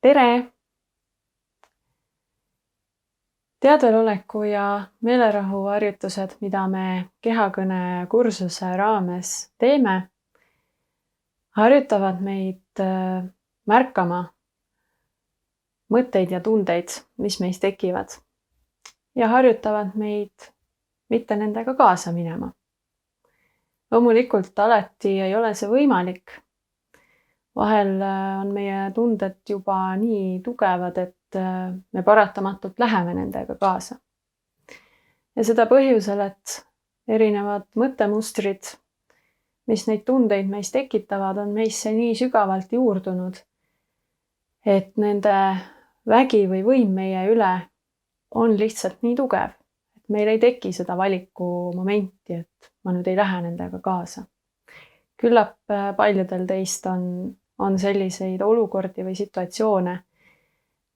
Tere! Teadveloleku ja meelerahu harjutused, mida me kehakõne kursuse raames teeme, harjutavad meid märkama mõtteid ja tundeid, mis meis tekivad. Ja harjutavad meid mitte nendega kaasa minema. Loomulikult alati ei ole see võimalik. Vahel on meie tunded juba nii tugevad, et me paratamatult läheme nendega kaasa. Ja seda põhjusel, et erinevad mõttemustrid, mis neid tundeid meis tekitavad, on meisse nii sügavalt juurdunud, et nende vägi või võim meie üle on lihtsalt nii tugev, et meil ei teki seda valiku momenti, et ma nüüd ei lähe nendega kaasa. Küllap paljudel teist on selliseid olukordi või situatsioone,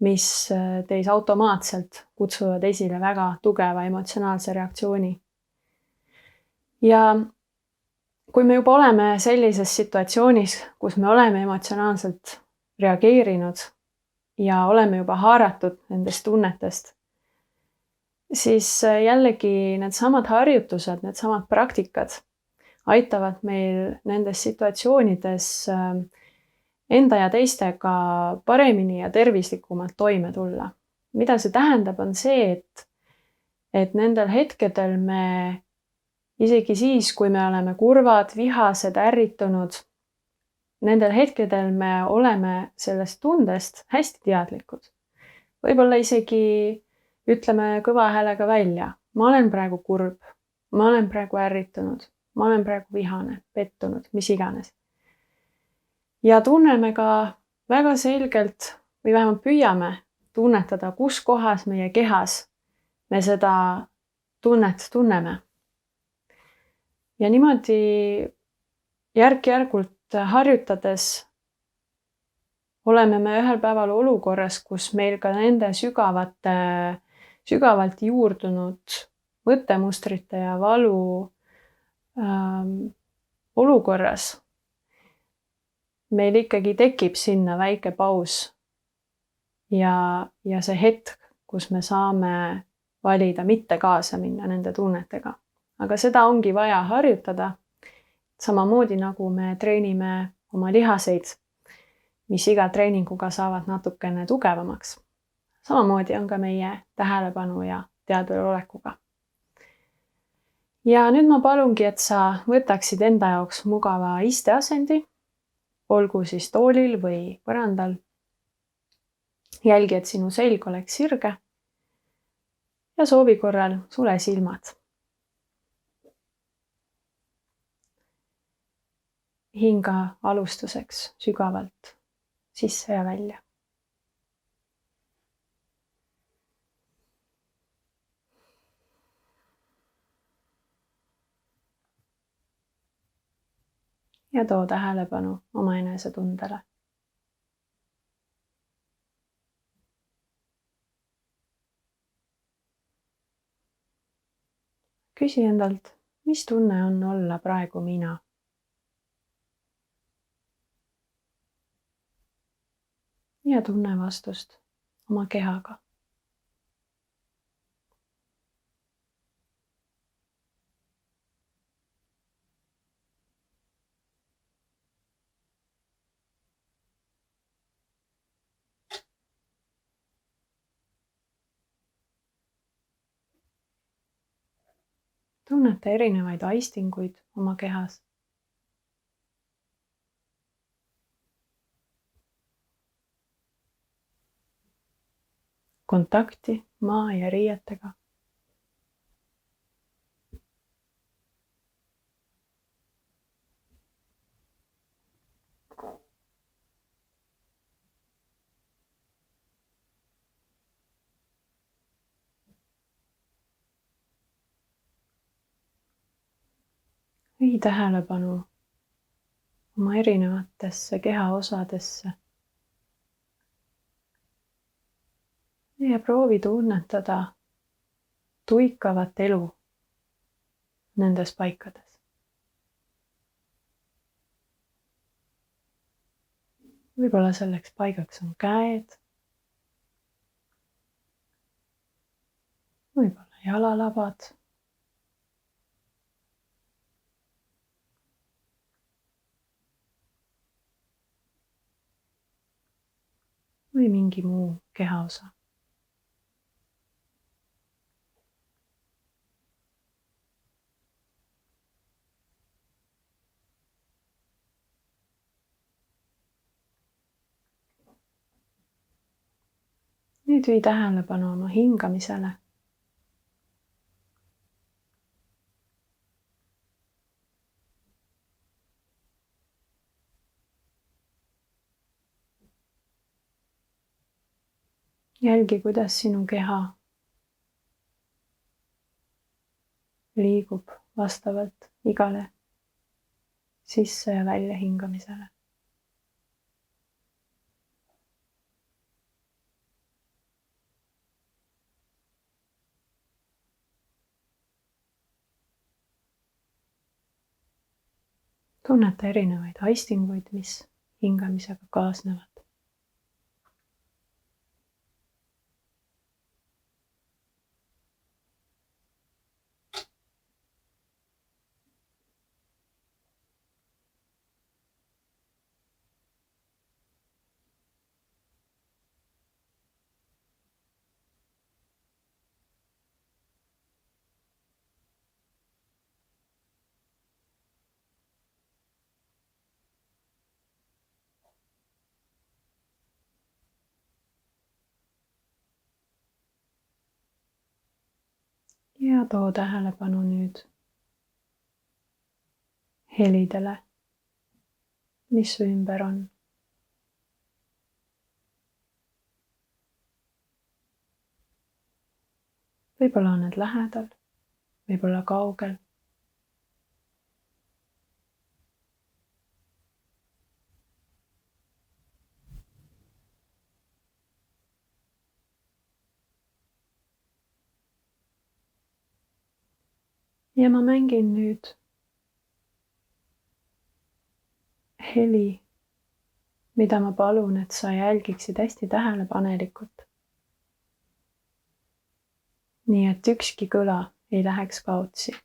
mis teis automaatselt kutsuvad esile väga tugeva emotsionaalse reaktsiooni. Ja kui me juba oleme sellises situatsioonis, kus me oleme emotsionaalselt reageerinud ja oleme juba haaratud nendest tunnetest, siis jällegi needsamad harjutused, needsamad praktikad aitavad meil nendes situatsioonides enda ja teistega paremini ja tervislikumalt toime tulla. Mida see tähendab, on see, et nendel hetkedel me isegi siis, kui me oleme kurvad, vihased, ärritunud, nendel hetkedel me oleme sellest tundest hästi teadlikud. Võib-olla isegi ütleme kõva häälega välja. Ma olen praegu kurb, ma olen praegu ärritunud, ma olen praegu vihane, pettunud, mis iganes. Ja tunneme ka väga selgelt või vähemalt püüame tunnetada, kus kohas meie kehas me seda tunnet tunneme. Ja niimoodi järk-järgult harjutades oleme me ühel päeval olukorras, kus meil ka nende sügavalt juurdunud mõttemustrite ja valu olukorras meil ikkagi tekib sinna väike paus ja see hetk, kus me saame valida mitte kaasa minna nende tunnetega. Aga seda ongi vaja harjutada, samamoodi nagu me treenime oma lihaseid, mis iga treeninguga saavad natukene tugevamaks. Samamoodi on ka meie tähelepanu ja teadvelolekuga. Ja nüüd ma palungi, et sa võtaksid enda jaoks mugava isteasendi, olgu siis toolil või põrandal. Jälgi, et sinu selg oleks sirge ja soovi korral sule silmad. Hinga alustuseks sügavalt sisse ja välja. Ja too tähelepanu oma enesetundele. Küsi endalt, mis tunne on olla praegu mina? Ja tunne vastust oma kehaga. Tunnete erinevaid aistinguid oma kehas. Kontakti maa ja riietega. Vii tähelepanu oma erinevatesse kehaosadesse. Ja proovi tunnetada tuikavat elu nendes paikades. võib-olla selleks paigaks on käed, võib-olla jalalabad. Või mingi muu kehaosa. Nüüd vii tähelepanu oma hingamisele. Jälgi, kuidas sinu keha liigub vastavalt igale sisse- ja väljahingamisele. Tunneta erinevaid aistinguid, mis hingamisega kaasnevad. Ja too tähelepanu nüüd helidele, mis su ümber on. Võib-olla on need lähedal, võib-olla kaugel. Ja ma mängin nüüd heli, mida ma palun, et sa jälgiksid hästi tähelepanelikult. Nii et ükski kõla ei läheks kaotsi.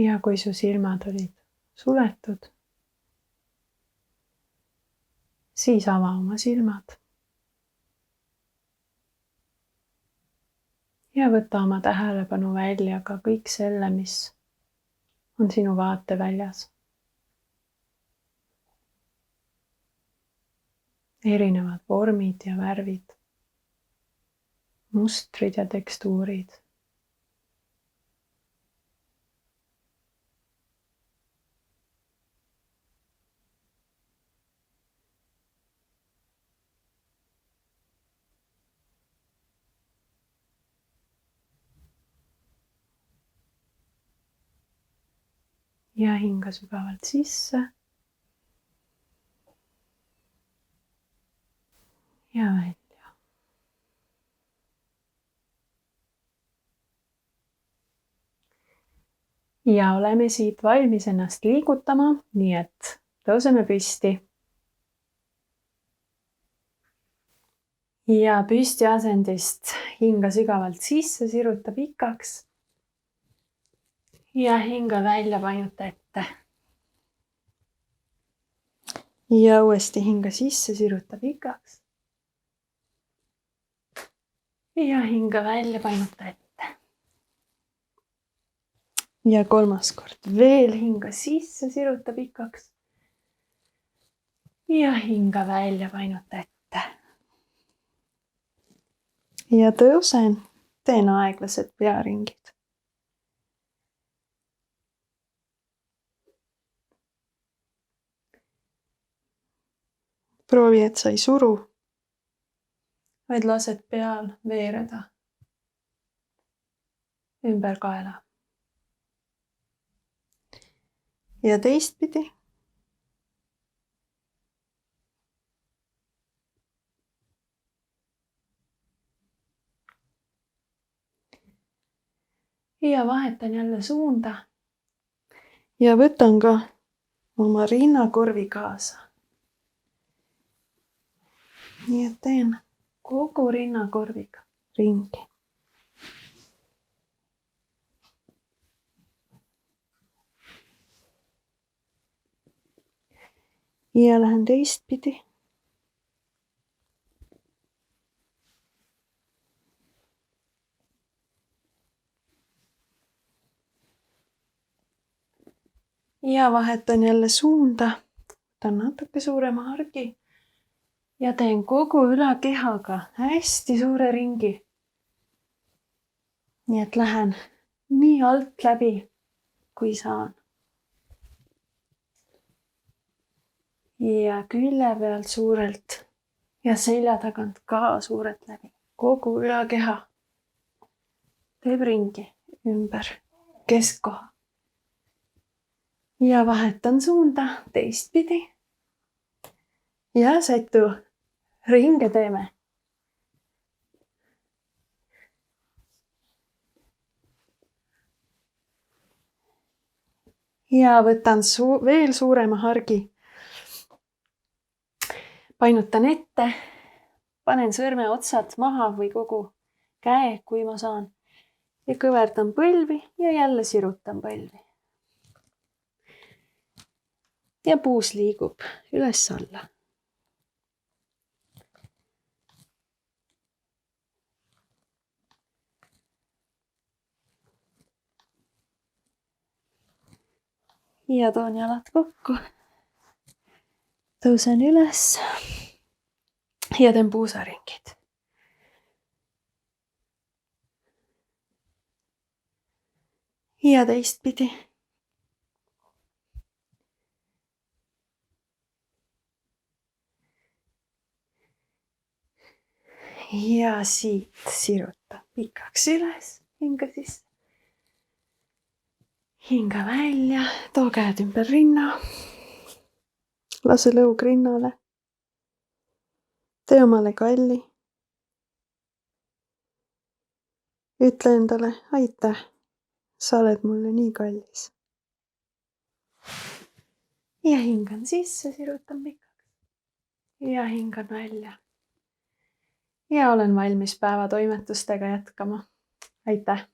Ja kui su silmad olid suletud, siis ava oma silmad. Ja võta oma tähelepanu välja ka kõik selle, mis on sinu vaateväljas. Erinevad vormid ja värvid, mustrid ja tekstuurid. ja hinga sügavalt sisse. Ja välja. Ja oleme siit valmis ennast liigutama, nii et tõuseme püsti. Ja püstiasendist hinga sügavalt sisse, siruta pikaks. Ja hinga välja, painuta ette. Ja uuesti hinga sisse, siruta pikaks. Ja hinga välja, painuta ette. Ja kolmas kord veel hinga sisse, siruta pikaks. Ja hinga välja, painuta ette. Ja tõusen, teen aeglased pearingid. Proovi, et sa ei suru, vaid lased peal veereda ümber kaela. Ja teistpidi. Ja vahetan jälle suunda. Ja võtan ka oma rinnakorvi kaasa. Nii et teen kogu rinnakorviga ringi. Ja lähen teistpidi. Ja vahetan jälle suunda. Võtan natuke suurema hargi. Ja teen kogu ülakehaga hästi suure ringi. Nii et lähen nii alt läbi, kui saan. Ja külje pealt suurelt ja selja tagant ka suurelt läbi. Kogu ülakeha teeb ringi ümber keskkoha. Ja vahetan suunda teistpidi. Ja sätu ringe teeme. Ja võtan veel suurema hargi. Painutan ette. Panen sõrme otsad maha või kogu käe, kui ma saan. Ja kõverdan põlvi ja jälle sirutan põlvi. Ja puus liigub üles-alla. Ja toon jalad kokku. Tõusen üles. Ja teen puusaringid. Ja teistpidi. Ja siit siruta pikaks üles, hinga sisse. Hinga välja, too käed ümber rinna. Lase lõug rinnale. Tee omale kalli. Ütle endale aitäh, sa oled mulle nii kallis. Ja hingan sisse, sirutan pikaks. Ja hingan välja. Ja olen valmis päeva toimetustega jätkama. Aitäh!